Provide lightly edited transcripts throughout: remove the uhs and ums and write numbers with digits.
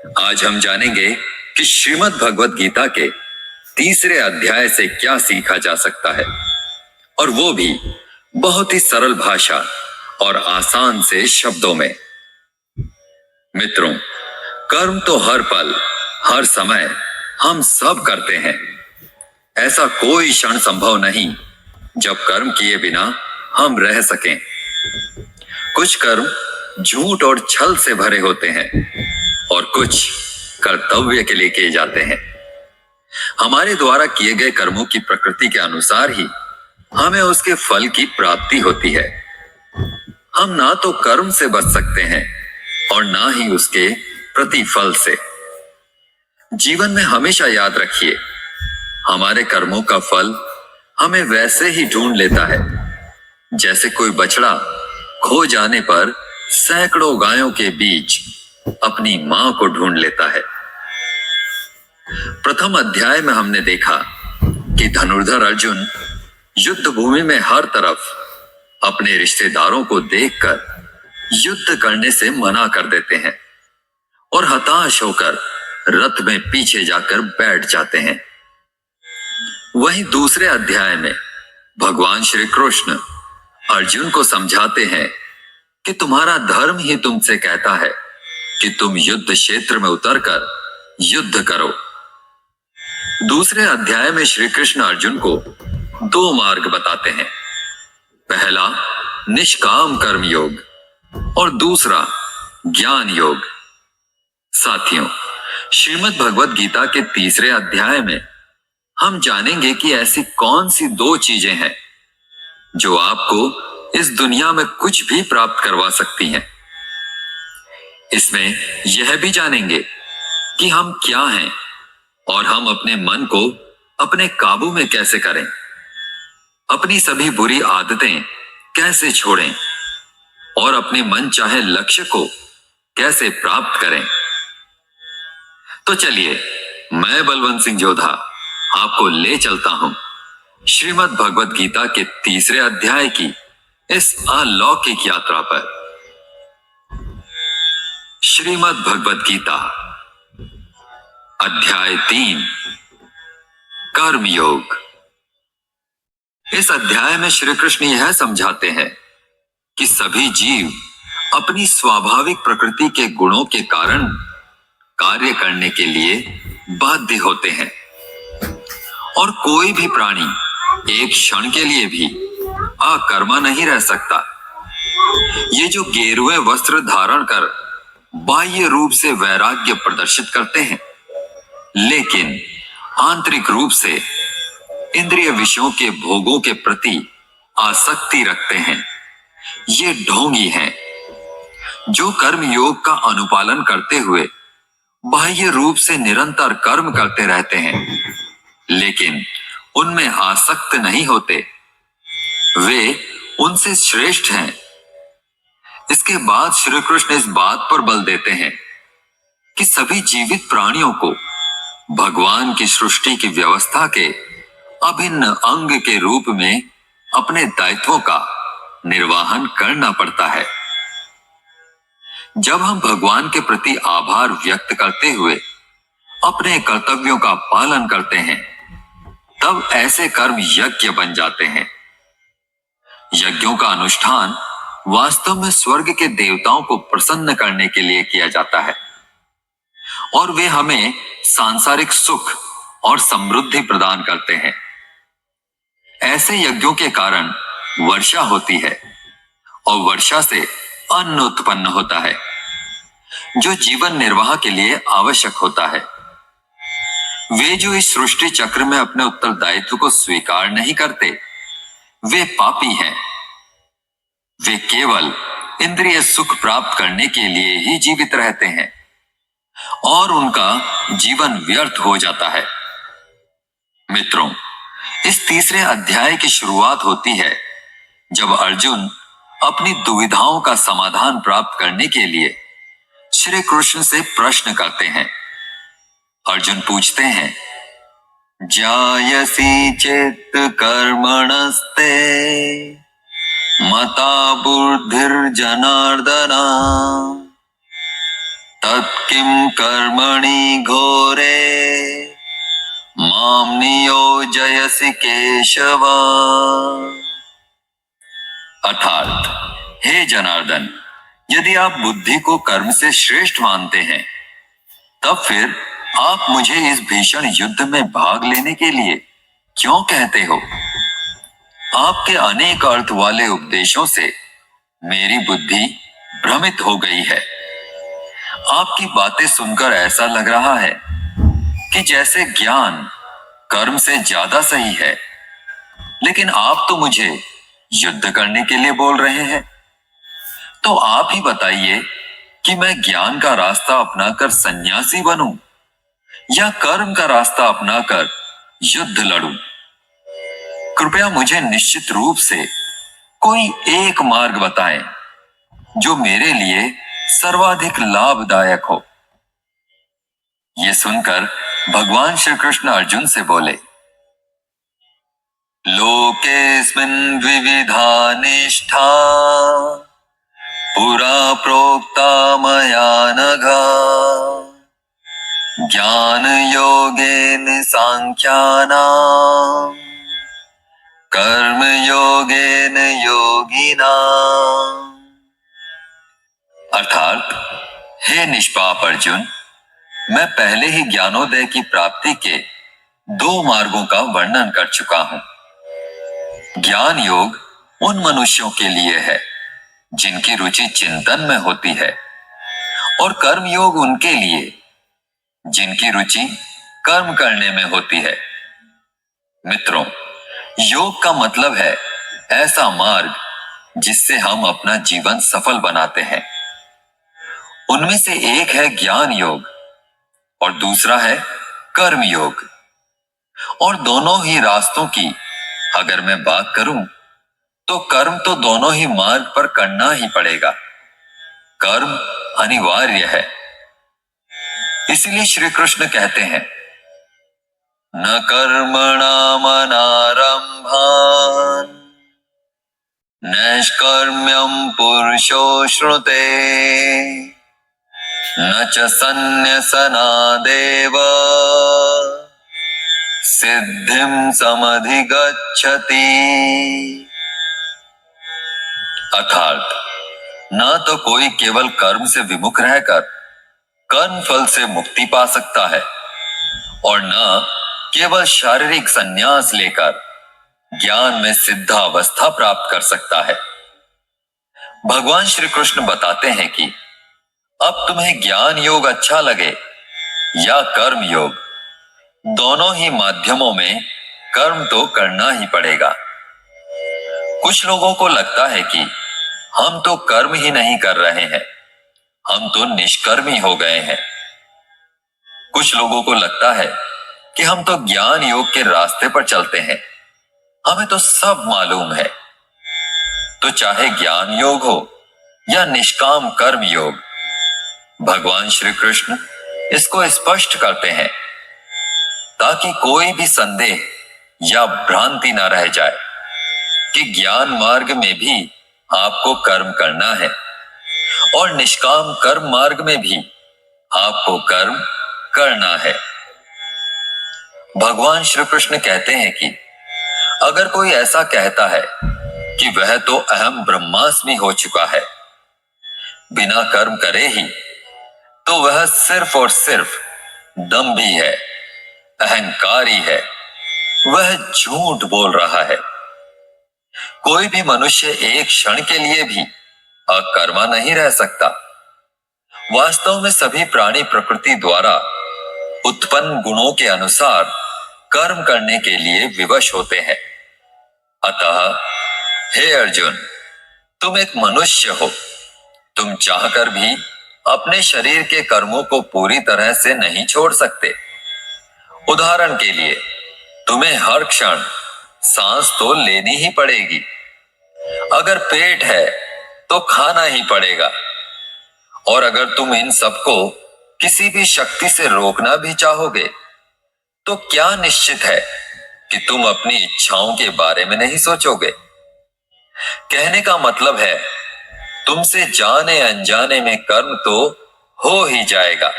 आज हम जानेंगे कि श्रीमद् भगवत गीता के तीसरे अध्याय से क्या सीखा जा सकता है, और वो भी बहुत ही सरल भाषा और आसान से शब्दों में। मित्रों, कर्म तो हर पल हर समय हम सब करते हैं। ऐसा कोई क्षण संभव नहीं जब कर्म किए बिना हम रह सकें। कुछ कर्म झूठ और छल से भरे होते हैं और कुछ कर्तव्य के लिए किए जाते हैं। हमारे द्वारा किए गए कर्मों की प्रकृति के अनुसार ही हमें उसके फल की प्राप्ति होती है। हम ना तो कर्म से बच सकते हैं और ना ही उसके प्रतिफल से। जीवन में हमेशा याद रखिए, हमारे कर्मों का फल हमें वैसे ही ढूंढ लेता है जैसे कोई बछड़ा खो जाने पर सैकड़ों गायों के बीच अपनी मां को ढूंढ लेता है। प्रथम अध्याय में हमने देखा कि धनुर्धर अर्जुन युद्ध भूमि में हर तरफ अपने रिश्तेदारों को देखकर युद्ध करने से मना कर देते हैं और हताश होकर रथ में पीछे जाकर बैठ जाते हैं। वहीं दूसरे अध्याय में भगवान श्री कृष्ण अर्जुन को समझाते हैं कि तुम्हारा धर्म ही तुमसे कहता है कि तुम युद्ध क्षेत्र में उतरकर युद्ध करो। दूसरे अध्याय में श्री कृष्ण अर्जुन को दो मार्ग बताते हैं, पहला निष्काम कर्म योग और दूसरा ज्ञान योग। साथियों, श्रीमद् भगवत गीता के तीसरे अध्याय में हम जानेंगे कि ऐसी कौन सी दो चीजें हैं जो आपको इस दुनिया में कुछ भी प्राप्त करवा सकती हैं। इसमें यह भी जानेंगे कि हम क्या हैं और हम अपने मन को अपने काबू में कैसे करें, अपनी सभी बुरी आदतें कैसे छोड़ें और अपने मन चाहे लक्ष्य को कैसे प्राप्त करें। तो चलिए, मैं बलवंत सिंह जोधा आपको ले चलता हूं श्रीमद् भगवत गीता के तीसरे अध्याय की इस अलौकिक यात्रा पर। श्रीमद् भगवत गीता अध्याय 3, कर्म योग। इस अध्याय में श्री कृष्ण यह समझाते हैं कि सभी जीव अपनी स्वाभाविक प्रकृति के गुणों के कारण कार्य करने के लिए बाध्य होते हैं और कोई भी प्राणी एक क्षण के लिए भी अकर्मा नहीं रह सकता। ये जो गेरुए वस्त्र धारण कर बाह्य रूप से वैराग्य प्रदर्शित करते हैं, लेकिन आंतरिक रूप से इंद्रिय विषयों के भोगों के प्रति आसक्ति रखते हैं, ये ढोंगी हैं जो कर्म योग का अनुपालन करते हुए बाह्य रूप से निरंतर कर्म करते रहते हैं, लेकिन उनमें आसक्त नहीं होते। वे उनसे श्रेष्ठ हैं। इसके बाद श्री कृष्ण इस बात पर बल देते हैं कि सभी जीवित प्राणियों को भगवान की सृष्टि की व्यवस्था के अभिन्न अंग के रूप में अपने दायित्वों का निर्वाहन करना पड़ता है। जब हम भगवान के प्रति आभार व्यक्त करते हुए अपने कर्तव्यों का पालन करते हैं, तब ऐसे कर्म यज्ञ बन जाते हैं। यज्ञों का अनुष्ठान वास्तव में स्वर्ग के देवताओं को प्रसन्न करने के लिए किया जाता है और वे हमें सांसारिक सुख और समृद्धि प्रदान करते हैं। ऐसे यज्ञों के कारण वर्षा होती है और वर्षा से अन्न उत्पन्न होता है जो जीवन निर्वाह के लिए आवश्यक होता है। वे जो इस सृष्टि चक्र में अपने उत्तरदायित्व को स्वीकार नहीं करते, वे पापी हैं। वे केवल इंद्रिय सुख प्राप्त करने के लिए ही जीवित रहते हैं और उनका जीवन व्यर्थ हो जाता है। मित्रों, इस तीसरे अध्याय की शुरुआत होती है जब अर्जुन अपनी दुविधाओं का समाधान प्राप्त करने के लिए श्री कृष्ण से प्रश्न करते हैं। अर्जुन पूछते हैं, जायसी चेत कर्मणस्ते मता बुद्धिर्जनार्दना तत्किं कर्मणि घोरे माम नियोजयसि केशव। अर्थात, हे जनार्दन, यदि आप बुद्धि को कर्म से श्रेष्ठ मानते हैं, तब फिर आप मुझे इस भीषण युद्ध में भाग लेने के लिए क्यों कहते हो? आपके अनेक अर्थ वाले उपदेशों से मेरी बुद्धि भ्रमित हो गई है। आपकी बातें सुनकर ऐसा लग रहा है कि जैसे ज्ञान कर्म से ज्यादा सही है, लेकिन आप तो मुझे युद्ध करने के लिए बोल रहे हैं। तो आप ही बताइए कि मैं ज्ञान का रास्ता अपनाकर सन्यासी बनूं या कर्म का रास्ता अपनाकर युद्ध लड़ूं? कृपया मुझे निश्चित रूप से कोई एक मार्ग बताएं जो मेरे लिए सर्वाधिक लाभदायक हो। ये सुनकर भगवान श्री कृष्ण अर्जुन से बोले, लोकेस्मिन् द्विविधा निष्ठा पुरा प्रोक्ता मया नघ, ज्ञान योगेन सांख्यानां कर्म योगेन योगिनां। अर्थात, हे निष्पाप अर्जुन, मैं पहले ही ज्ञानोदय की प्राप्ति के दो मार्गों का वर्णन कर चुका हूं। ज्ञान योग उन मनुष्यों के लिए है जिनकी रुचि चिंतन में होती है, और कर्म योग उनके लिए जिनकी रुचि कर्म करने में होती है। मित्रों, योग का मतलब है ऐसा मार्ग जिससे हम अपना जीवन सफल बनाते हैं। उनमें से एक है ज्ञान योग और दूसरा है कर्म योग। और दोनों ही रास्तों की अगर मैं बात करूं, तो कर्म तो दोनों ही मार्ग पर करना ही पड़ेगा। कर्म अनिवार्य है। इसीलिए श्री कृष्ण कहते हैं, न कर्मणामनारंभान् नैष्कर्म्यं पुरुषो श्रुते न च सन्न्यसनादेव सिद्धिं समधिगच्छति। अर्थात, न तो कोई केवल कर्म से विमुख रहकर कर्म फल से मुक्ति पा सकता है, और न केवल शारीरिक संन्यास लेकर ज्ञान में सिद्धावस्था प्राप्त कर सकता है। भगवान श्री कृष्ण बताते हैं कि अब तुम्हें ज्ञान योग अच्छा लगे या कर्म योग, दोनों ही माध्यमों में कर्म तो करना ही पड़ेगा। कुछ लोगों को लगता है कि हम तो कर्म ही नहीं कर रहे हैं, हम तो निष्कर्मी हो गए हैं। कुछ लोगों को लगता है कि हम तो ज्ञान योग के रास्ते पर चलते हैं, हमें तो सब मालूम है। तो चाहे ज्ञान योग हो या निष्काम कर्म योग, भगवान श्री कृष्ण इसको स्पष्ट करते हैं ताकि कोई भी संदेह या भ्रांति ना रह जाए कि ज्ञान मार्ग में भी आपको कर्म करना है और निष्काम कर्म मार्ग में भी आपको कर्म करना है। भगवान श्री कृष्ण कहते हैं कि अगर कोई ऐसा कहता है कि वह तो अहम ब्रह्मास्मि हो चुका है, बिना कर्म करे ही, तो वह सिर्फ और सिर्फ दंभी है, अहंकारी है, वह झूठ बोल रहा है। कोई भी मनुष्य एक क्षण के लिए भी अकर्मा नहीं रह सकता। वास्तव में सभी प्राणी प्रकृति द्वारा उत्पन्न गुणों के अनुसार कर्म करने के लिए विवश होते हैं। अतः हे अर्जुन, तुम एक मनुष्य हो, तुम चाहकर भी अपने शरीर के कर्मों को पूरी तरह से नहीं छोड़ सकते। उदाहरण के लिए, तुम्हें हर क्षण सांस तो लेनी ही पड़ेगी। अगर पेट है तो खाना ही पड़ेगा, और अगर तुम इन सबको किसी भी शक्ति से रोकना भी चाहोगे, तो क्या निश्चित है कि तुम अपनी इच्छाओं के बारे में नहीं सोचोगे? कहने का मतलब है, तुमसे जाने अनजाने में कर्म तो हो ही जाएगा,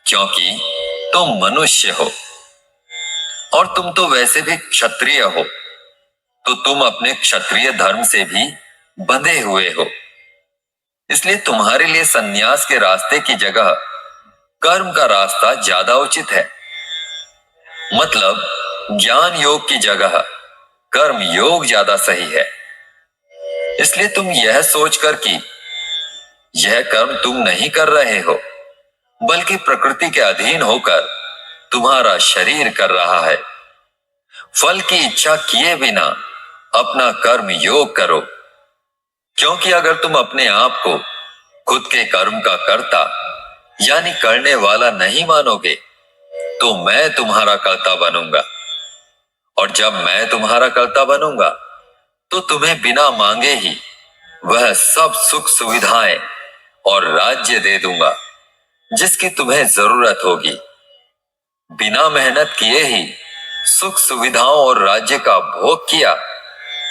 क्योंकि तुम मनुष्य हो और तुम तो वैसे भी क्षत्रिय हो, तो तुम अपने क्षत्रिय धर्म से भी बंधे हुए हो। इसलिए तुम्हारे लिए सन्यास के रास्ते की जगह कर्म का रास्ता ज्यादा उचित है। मतलब ज्ञान योग की जगह कर्म योग ज्यादा सही है। इसलिए तुम यह सोचकर कि यह कर्म तुम नहीं कर रहे हो, बल्कि प्रकृति के अधीन होकर तुम्हारा शरीर कर रहा है, फल की इच्छा किए बिना अपना कर्म योग करो। क्योंकि अगर तुम अपने आप को खुद के कर्म का कर्ता यानी करने वाला नहीं मानोगे, तो मैं तुम्हारा कर्ता बनूंगा, और जब मैं तुम्हारा कर्ता बनूंगा तो तुम्हें बिना मांगे ही वह सब सुख सुविधाएं और राज्य दे दूंगा जिसकी तुम्हें जरूरत होगी। बिना मेहनत किए ही सुख सुविधाओं और राज्य का भोग किया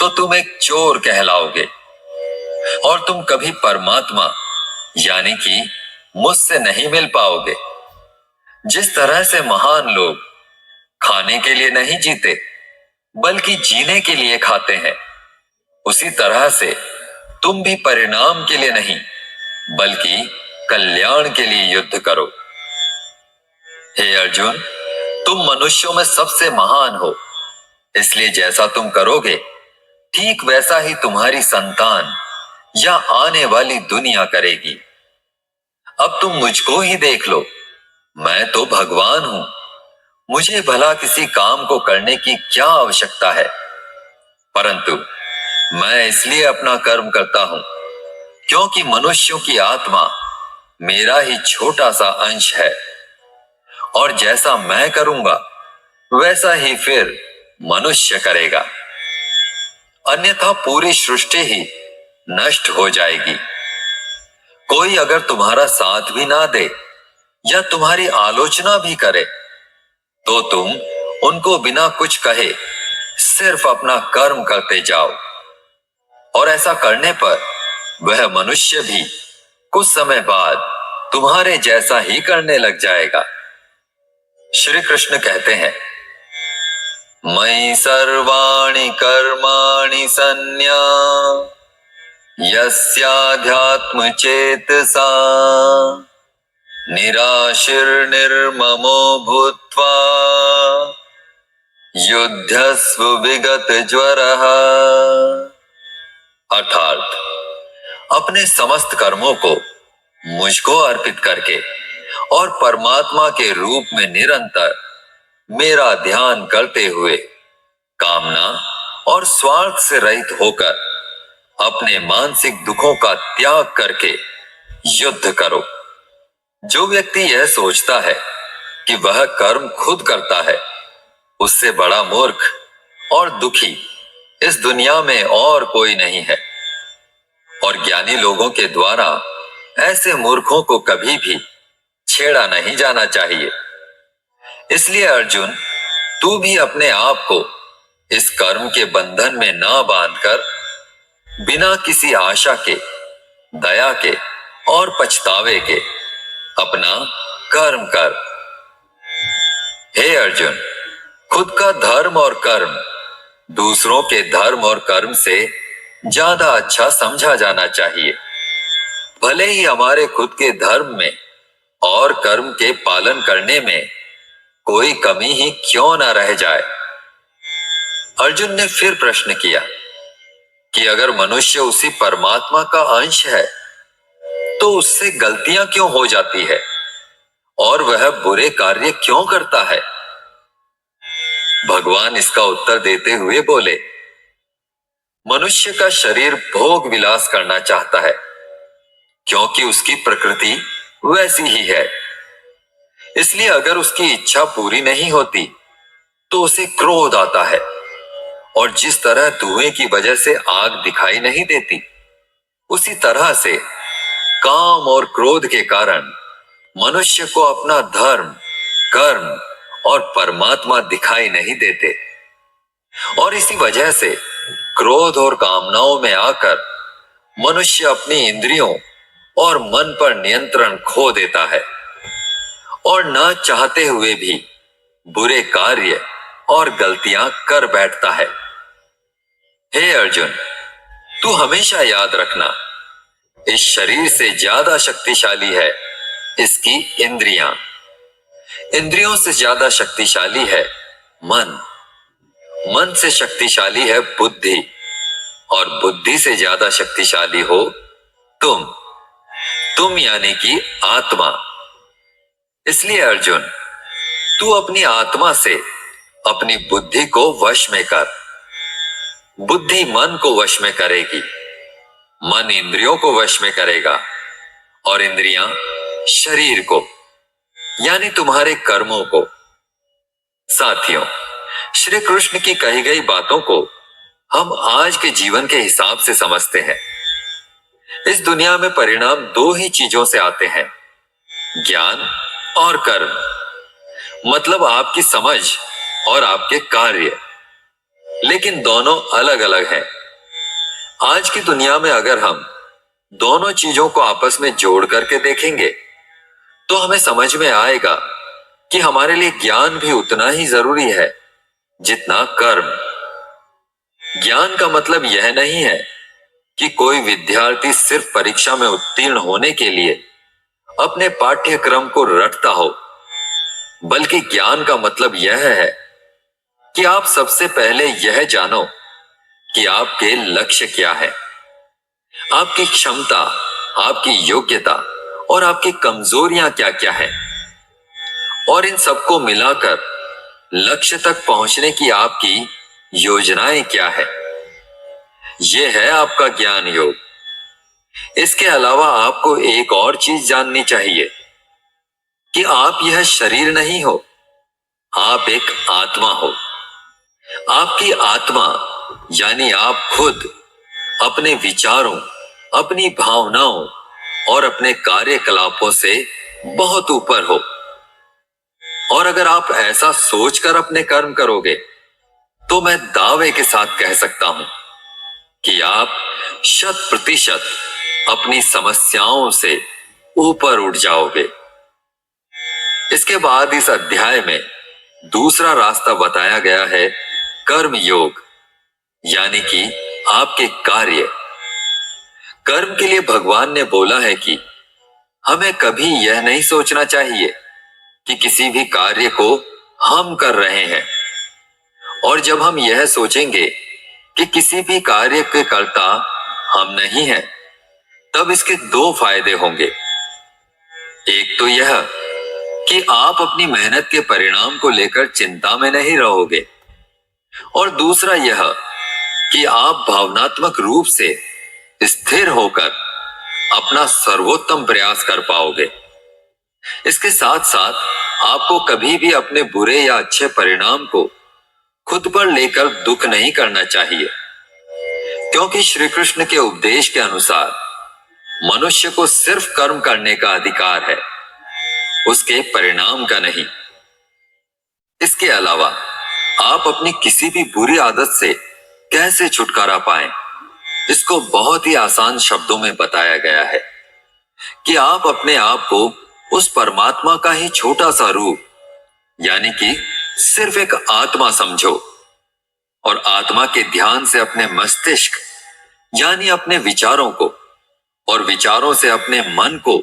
तो तुम एक चोर कहलाओगे, और तुम कभी परमात्मा यानी कि मुझसे नहीं मिल पाओगे। जिस तरह से महान लोग खाने के लिए नहीं जीते बल्कि जीने के लिए खाते हैं, उसी तरह से तुम भी परिणाम के लिए नहीं बल्कि कल्याण के लिए युद्ध करो। हे अर्जुन, तुम मनुष्यों में सबसे महान हो, इसलिए जैसा तुम करोगे ठीक वैसा ही तुम्हारी संतान या आने वाली दुनिया करेगी। अब तुम मुझको ही देख लो, मैं तो भगवान हूं, मुझे भला किसी काम को करने की क्या आवश्यकता है, परंतु मैं इसलिए अपना कर्म करता हूं क्योंकि मनुष्यों की आत्मा मेरा ही छोटा सा अंश है, और जैसा मैं करूंगा वैसा ही फिर मनुष्य करेगा, अन्यथा पूरी सृष्टि ही नष्ट हो जाएगी। कोई अगर तुम्हारा साथ भी ना दे या तुम्हारी आलोचना भी करे तो तुम उनको बिना कुछ कहे सिर्फ अपना कर्म करते जाओ, और ऐसा करने पर वह मनुष्य भी कुछ समय बाद तुम्हारे जैसा ही करने लग जाएगा। श्री कृष्ण कहते हैं, मयि सर्वाणि कर्माणि सन्न्या यस्याध्यात्म चेतसा निराशिर्निर्ममो भूत्वा युध्यस्व विगत ज्वरः। अर्थात अपने समस्त कर्मों को मुझको अर्पित करके और परमात्मा के रूप में निरंतर मेरा ध्यान करते हुए कामना और स्वार्थ से रहित होकर अपने मानसिक दुखों का त्याग करके युद्ध करो। जो व्यक्ति यह सोचता है कि वह कर्म खुद करता है, उससे बड़ा मूर्ख और दुखी इस दुनिया में और कोई नहीं है, और ज्ञानी लोगों के द्वारा ऐसे मूर्खों को कभी भी छेड़ा नहीं जाना चाहिए। इसलिए अर्जुन, तू भी अपने आप को इस कर्म के बंधन में ना बांधकर बिना किसी आशा के, दया के और पछतावे के अपना कर्म कर। हे अर्जुन, खुद का धर्म और कर्म दूसरों के धर्म और कर्म से ज्यादा अच्छा समझा जाना चाहिए, भले ही हमारे खुद के धर्म में और कर्म के पालन करने में कोई कमी ही क्यों ना रह जाए। अर्जुन ने फिर प्रश्न किया कि अगर मनुष्य उसी परमात्मा का अंश है तो उससे गलतियां क्यों हो जाती है और वह बुरे कार्य क्यों करता है। भगवान इसका उत्तर देते हुए बोले, मनुष्य का शरीर भोग विलास करना चाहता है क्योंकि उसकी प्रकृति वैसी ही है। इसलिए अगर उसकी इच्छा पूरी नहीं होती तो उसे क्रोध आता है, और जिस तरह धुएं की वजह से आग दिखाई नहीं देती, उसी तरह से काम और क्रोध के कारण मनुष्य को अपना धर्म, कर्म और परमात्मा दिखाई नहीं देते, और इसी वजह से क्रोध और कामनाओं में आकर मनुष्य अपनी इंद्रियों और मन पर नियंत्रण खो देता है और न चाहते हुए भी बुरे कार्य और गलतियां कर बैठता है। हे अर्जुन, तू हमेशा याद रखना, इस शरीर से ज्यादा शक्तिशाली है इसकी इंद्रियां, इंद्रियों से ज्यादा शक्तिशाली है मन, मन से शक्तिशाली है बुद्धि और बुद्धि से ज्यादा शक्तिशाली हो तुम यानी कि आत्मा। इसलिए अर्जुन, तू अपनी आत्मा से अपनी बुद्धि को वश में कर। बुद्धि मन को वश में करेगी, मन इंद्रियों को वश में करेगा और इंद्रियां शरीर को यानी तुम्हारे कर्मों को। साथियों, श्री कृष्ण की कही गई बातों को हम आज के जीवन के हिसाब से समझते हैं। इस दुनिया में परिणाम दो ही चीजों से आते हैं, ज्ञान और कर्म, मतलब आपकी समझ और आपके कार्य, लेकिन दोनों अलग अलग हैं। आज की दुनिया में अगर हम दोनों चीजों को आपस में जोड़ करके देखेंगे तो हमें समझ में आएगा कि हमारे लिए ज्ञान भी उतना ही जरूरी है जितना कर्म। ज्ञान का मतलब यह नहीं है कि कोई विद्यार्थी सिर्फ परीक्षा में उत्तीर्ण होने के लिए अपने पाठ्यक्रम को रटता हो, बल्कि ज्ञान का मतलब यह है कि आप सबसे पहले यह जानो कि आपके लक्ष्य क्या है, आपकी क्षमता, आपकी योग्यता और आपकी कमजोरियां क्या क्या है, और इन सबको मिलाकर लक्ष्य तक पहुंचने की आपकी योजनाएं क्या है। यह है आपका ज्ञान योग। इसके अलावा आपको एक और चीज जाननी चाहिए कि आप यह शरीर नहीं हो, आप एक आत्मा हो। आपकी आत्मा यानी आप खुद अपने विचारों, अपनी भावनाओं और अपने कार्यकलापों से बहुत ऊपर हो। और अगर आप ऐसा सोचकर अपने कर्म करोगे तो मैं दावे के साथ कह सकता हूं कि आप 100% अपनी समस्याओं से ऊपर उठ जाओगे। इसके बाद इस अध्याय में दूसरा रास्ता बताया गया है, कर्म योग, यानी कि आपके कार्य। कर्म के लिए भगवान ने बोला है कि हमें कभी यह नहीं सोचना चाहिए कि किसी भी कार्य को हम कर रहे हैं, और जब हम यह सोचेंगे कि किसी भी कार्य के कर्ता हम नहीं हैं, तब इसके दो फायदे होंगे। एक तो यह कि आप अपनी मेहनत के परिणाम को लेकर चिंता में नहीं रहोगे, और दूसरा यह कि आप भावनात्मक रूप से स्थिर होकर अपना सर्वोत्तम प्रयास कर पाओगे। इसके साथ साथ आपको कभी भी अपने बुरे या अच्छे परिणाम को खुद पर लेकर दुख नहीं करना चाहिए, क्योंकि श्री कृष्ण के उपदेश के अनुसार मनुष्य को सिर्फ कर्म करने का अधिकार है, उसके परिणाम का नहीं। इसके अलावा आप अपनी किसी भी बुरी आदत से कैसे छुटकारा पाएं, इसको बहुत ही आसान शब्दों में बताया गया है कि आप अपने आप को उस परमात्मा का ही छोटा सा रूप यानी कि सिर्फ एक आत्मा समझो, और आत्मा के ध्यान से अपने मस्तिष्क यानी अपने विचारों को और विचारों से अपने मन को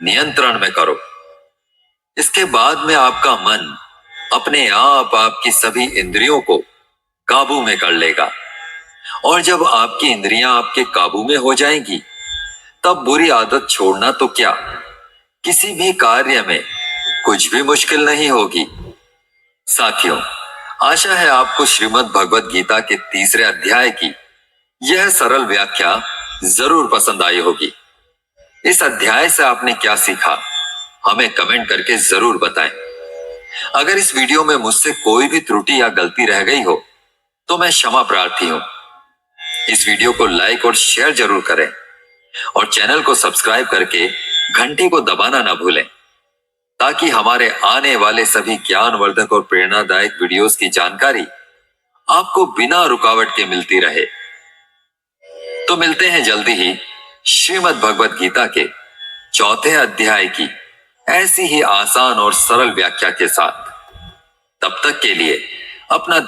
नियंत्रण में करो। इसके बाद में आपका मन अपने आप आपकी सभी इंद्रियों को काबू में कर लेगा, और जब आपकी इंद्रियां आपके काबू में हो जाएंगी तब बुरी आदत छोड़ना तो क्या, किसी भी कार्य में कुछ भी मुश्किल नहीं होगी। साथियों, आशा है आपको श्रीमद् भगवत गीता के 3 अध्याय की यह सरल व्याख्या जरूर पसंद आई होगी। इस अध्याय से आपने क्या सीखा, हमें कमेंट करके जरूर बताएं। अगर इस वीडियो में मुझसे कोई भी त्रुटि या गलती रह गई हो तो मैं क्षमा प्रार्थी हूं। इस वीडियो को लाइक और शेयर जरूर करें और चैनल को सब्सक्राइब करके घंटी को दबाना ना भूलें, ताकि हमारे आने वाले सभी ज्ञानवर्धक और प्रेरणादायक वीडियोस की जानकारी आपको बिना रुकावट के मिलती रहे। तो मिलते हैं जल्दी ही श्रीमद् भगवत गीता के चौथे अध्याय की ऐसी ही आसान और सरल व्याख्या के साथ। तब तक के लिए अपना